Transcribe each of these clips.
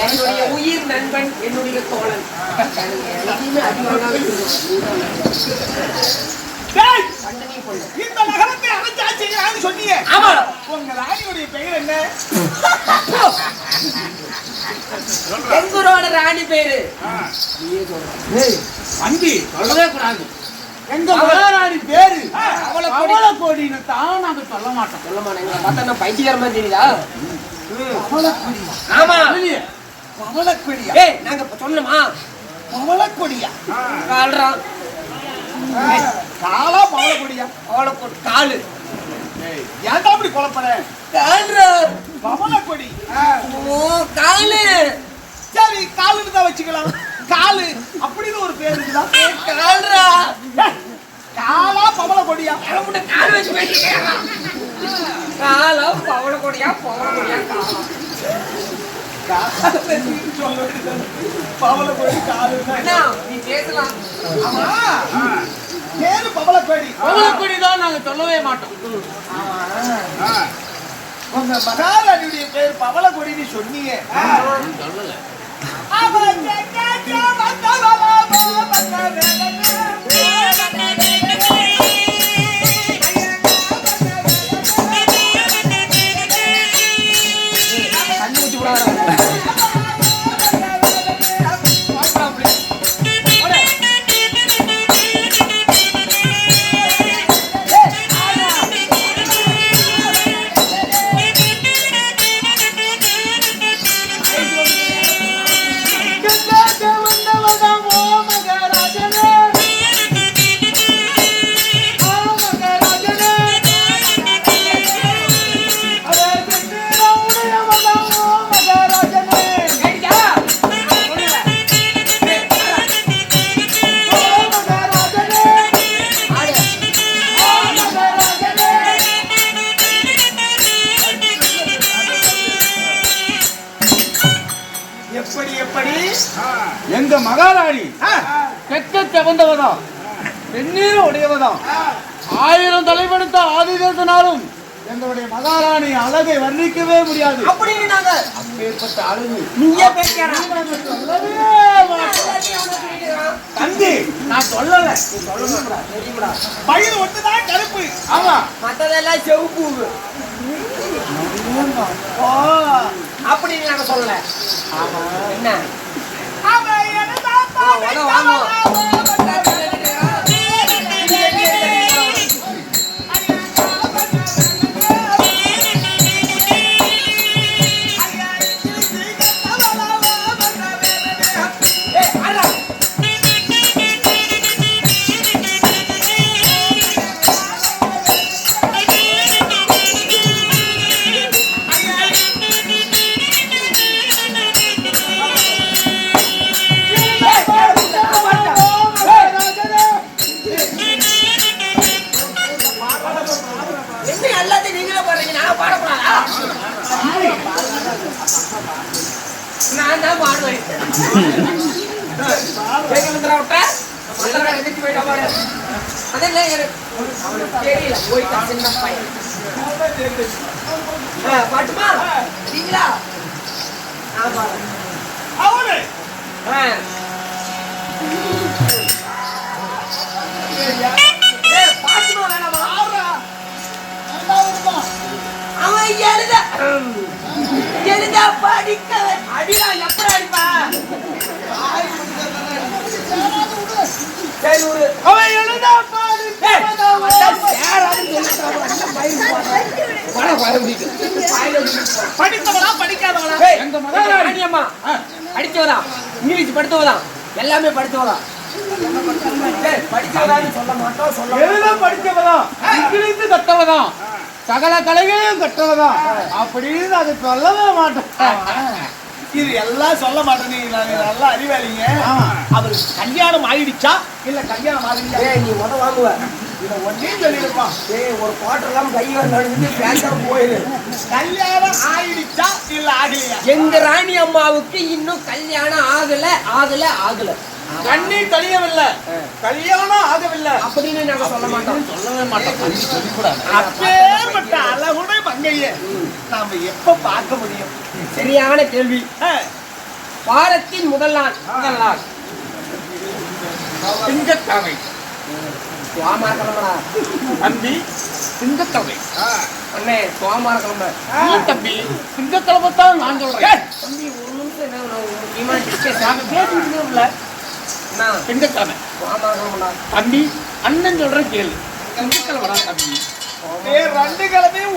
என்னுடைய உயிர் நண்பன், என்னுடைய தோழன். இந்த நகரத்தை அழைச்சாச்சு சொன்னீங்க. ஆமா, உங்க ராணியுடைய பெயர் என்ன? எங்கூரோட ராணி பேரு வண்டி சொல்லவே கூடாது. எங்க மகாராணி பேரு அவளக்கோடின்னு தான் நாங்க சொல்ல மாட்டோம். சொல்ல மாட்டேங்க. பார்த்தா நான் பைத்தியக்காரமா தெரியுதா? அவளக்கோடி. ஆமா, பவளக்கொடியா? ஏய் நாங்க சொன்னோமா? பவளக்கொடியா? கால்றான். காலா பவளக்கொடியா? அவளக்கோடி காலு. ஏன்டா அப்படி குழப்பற? கால்றா. பவளக்கொடி. ஓ காலு. சரி, காலுன்னு தான் வச்சுக்கலாம். காலு அப்படின்னு ஒரு பேர் இருக்குதா? கால்றா. காலா பவளக்கொடியா? அவளோட கால் வச்சு பேசிட்டேன். காலா பவளக்கொடியா? பவளக்கொடியா காலா? பவளக்கொடி காலு. அண்ணா நீ பேசலாம். ஆமா, பேரு பவளக்கொடி. அவளக்கோடி தான் நாங்க சொல்லவே மாட்டோம். உங்க மகாராணியுடைய பேர் பவளக்கொடின்னு சொன்னீங்க. சொல்லல. எங்க மகாராணி கெட்ட செவந்தவதான், வெந்நீர் உடையவதான். 1000 தலைவெடுத்த ஆதிதேசனாலும் எங்களுடைய மகாராணி அழகை வர்ணிக்கவே முடியாது. அப்படின்னு நாங்க அப்பேற்பட்ட அழகு நீயே பேசியாரா? தம்பி நான் சொல்லல. பயிர் ஒட்டுதான் கருப்பு. ஆமா, மத்ததெல்லாம் செவுப்பு. அப்படின்னு நாங்க சொல்லல. என்ன நான் தான் பாடுவேன். தெரியல போயிட்டா சின்ன பையன். பாட்டுமா நீங்களா? அவனு பாட்டுமா வேணாமா? அவன் எழுத படிக்க அடிடா. எப்படி அடிப்பா? அவன் எழுத படித்தவனா படிக்காதவனா? எங்க மகாராணி அம்மா படித்தவதா, இங்கிலீஷ் படித்தவதா, எல்லாமே படித்தவதா. படித்தவதான்னு சொல்ல மாட்டோம். எழுத படித்தவதான், இங்கிலீஷ் கற்றவதான், சகல கலைகளையும் கற்றவதான் அப்படின்னு அதை சொல்லவே மாட்டோம். இது எல்லாம் சொல்ல மாட்டேன். நல்லா அறிவாளிங்க. அவருக்கு கல்யாணம் ஆயிடுச்சா இல்ல கல்யாணம் ஆகலையா? நீ முத வாங்குவ. இதை ஒன்னையும் சொல்லிருப்பான். ஒரு குவார்டர் எல்லாம் கையை நடந்து பேசாம போயிரு. கல்யாணம் ஆயிடுச்சா இல்ல ஆகலையா? எங்க ராணி அம்மாவுக்கு இன்னும் கல்யாணம் ஆகல. கண்ணீர் கழியவில்லை, கல்யாணம் ஆகவில்லை அப்படின்னு நாங்க சொல்ல மாட்டோம். சொல்லவே மாட்டோம். அப்பேற்பட்ட அழகுடைய மங்கைய நாம எப்ப பார்க்க முடியும்? சரியான கேள்வி. வாரத்தின் முதல் நாள் திங்கட்கிழமை சோமார கிழமடா தம்பி. திங்கட்கிழமை அண்ணே, சோமார கிழமை தம்பி. திங்கட்கிழமை தான் நான் சொல்றேன் தம்பி. ஒரு நிமிஷம் என்ன முக்கியமான திங்கட்கிழமை சோமார கிழமடா தம்பி. அண்ணன் சொல்றேன் கேளு. திங்கட்கிழமை தம்பி. ரெண்டு கிழமையும்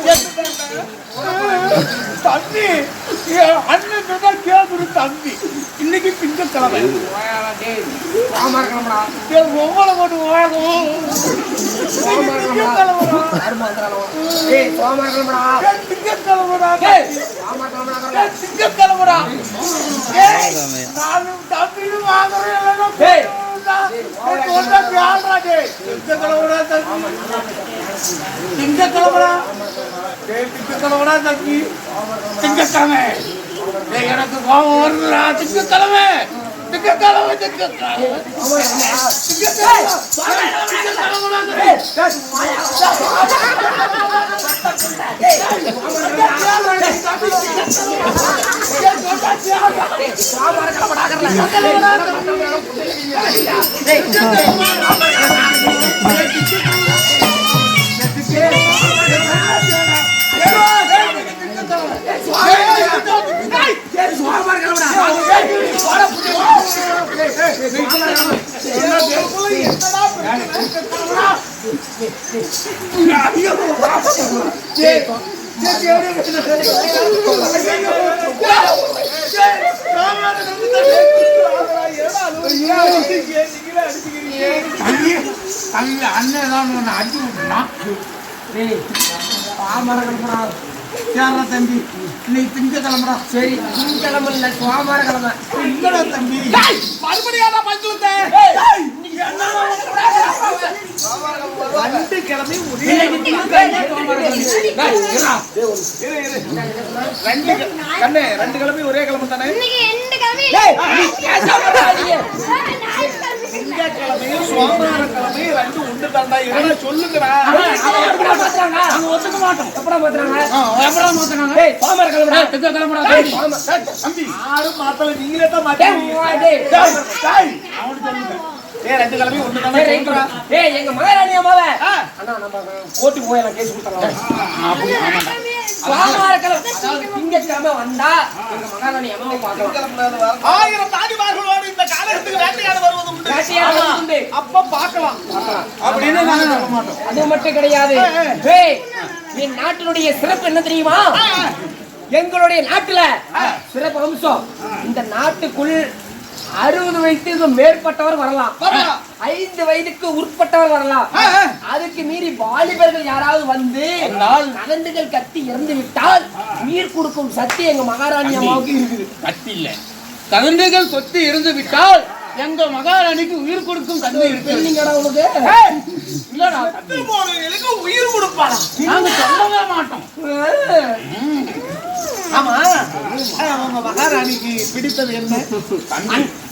தம்பி அண்ணன் சொன்னா கேக்குது தம்பி. இன்னைக்கு திங்கட்கிழமை சோமார கிழமடா ஒவ்வொரு போட்டு வாங்கும். சோமார கிழமடா ஏய் சோமார கிழமடா திங்கட்கிழமைடா சோமார கிழமடா திங்கட்கிழமைடா. நானும் தம்பியும் வாங்குறேன். ஏய் திங்கட்கிழமைடா தம்பி. திங்கட்கிழமை எனக்கு கோபம் வருதுடா. திங்கட்கிழமை திங்கட்கிழமை திங்கட்கிழமை அண்ணன் தான் அடிச்சு விட்டுனா சேரா தம்பி. இன்னைக்கு திங்கக்கிழமைடா. சரி திங்கக்கிழமை இல்ல சோமார கிழமை இல்லடா தம்பி. மறுபடியும் பஞ்சு ரெண்டு கிழமையும் ரெண்டு கிழமையும் ஒரே கிழமை தானே? திங்கக்கிழமையும் சோமவார கிழமையும் ரெண்டு உண்டு தாண்டா. என்ன சொல்லுங்கடா? ஒத்துக்க மாட்டோம். தம்பி யாரும் மாத்தல, நீங்களே தான் மாட்டீங்க. ரெண்டு கிழமையும் ஒண்ணு தானே? எங்க மகாராணி அம்மாவ அண்ணா நம்ம கோர்ட்டு போயலாம் கேஸ் கொடுத்தலாம். சோமவார கிழமை திங்கக்கிழமை வந்தா எங்க மகாராணி அம்மாவை பார்க்கலாம். 1000 தாதிமார்களோடு இந்த காலத்துக்கு வேட்டையாட வருவது உண்டு. அப்ப பார்க்கலாம் அப்படின்னு நாங்க சொல்ல மாட்டோம். அது மட்டும் கிடையாது. என் நாட்டினுடைய சிறப்பு என்ன தெரியுமா? எங்களுடைய நாட்டுல சிறப்பு அம்சம், இந்த நாட்டுக்குள் 60 வயதுக்கு மேற்பட்டவர் வரலாம், 5 வயதுக்கு உட்பட்டவர் வரலாம். அதுக்கு மீறி வாலிபர்கள் யாராவது வந்து கலந்துகள் கத்தி இறந்து விட்டால் உயிர் கொடுக்கும் சக்தி எங்க மகாராணி அம்மாவுக்கு இருக்குது. கத்தி இல்ல, கலந்துகள் சொத்து இருந்து விட்டால் எங்க மகாராணிக்கு உயிர் கொடுக்கும் தன்மை இருக்கு. இல்லைங்கடா உனக்கு? இல்லடா உயிர் கொடுப்பாங்க. நாங்க சொல்லவே மாட்டோம். ஆமா, உங்க மகாராணிக்கு பிடித்தது என்ன?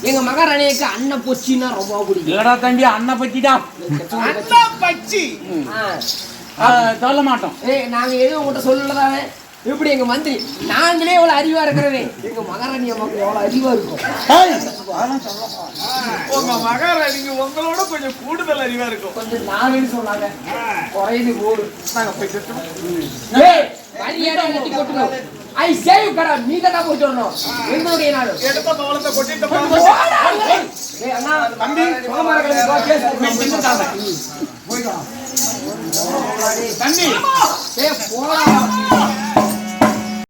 எங்க மகாராணிக்கு அன்ன பொச்சின்னா ரொம்ப பிடிக்கும். இல்லடா தம்பி, அண்ணா பச்சிடா. அண்ணா பச்சி சொல்ல மாட்டோம். நாங்க எதுவும் உங்கள்கிட்ட சொல்லதானே? எப்படி எங்க மந்திரி நாங்களே எவ்வளவு அறிவா இருக்கிறவே, எங்க மகாராணி அம்மாவுக்கு எவ்வளவு அறிவா இருக்கும். உங்க மகாராணிக்கு உங்களோட கொஞ்சம் கூடுதல் அறிவா இருக்கும். கொஞ்சம் நாவேன்னு சொன்னாங்க, குறையுது போடு. நாங்க போயிட்டு மரியாதை கட்டி கொட்டுறோம். ஐ சேவ் கடா, நீ தான் போய் சொல்லணும். எங்களுடைய நாடு எடுத்த பவளத்தை கொட்டிட்டு அண்ணா தம்பி சோமவாரங்களுக்கு கேஸ் தம்பி போடா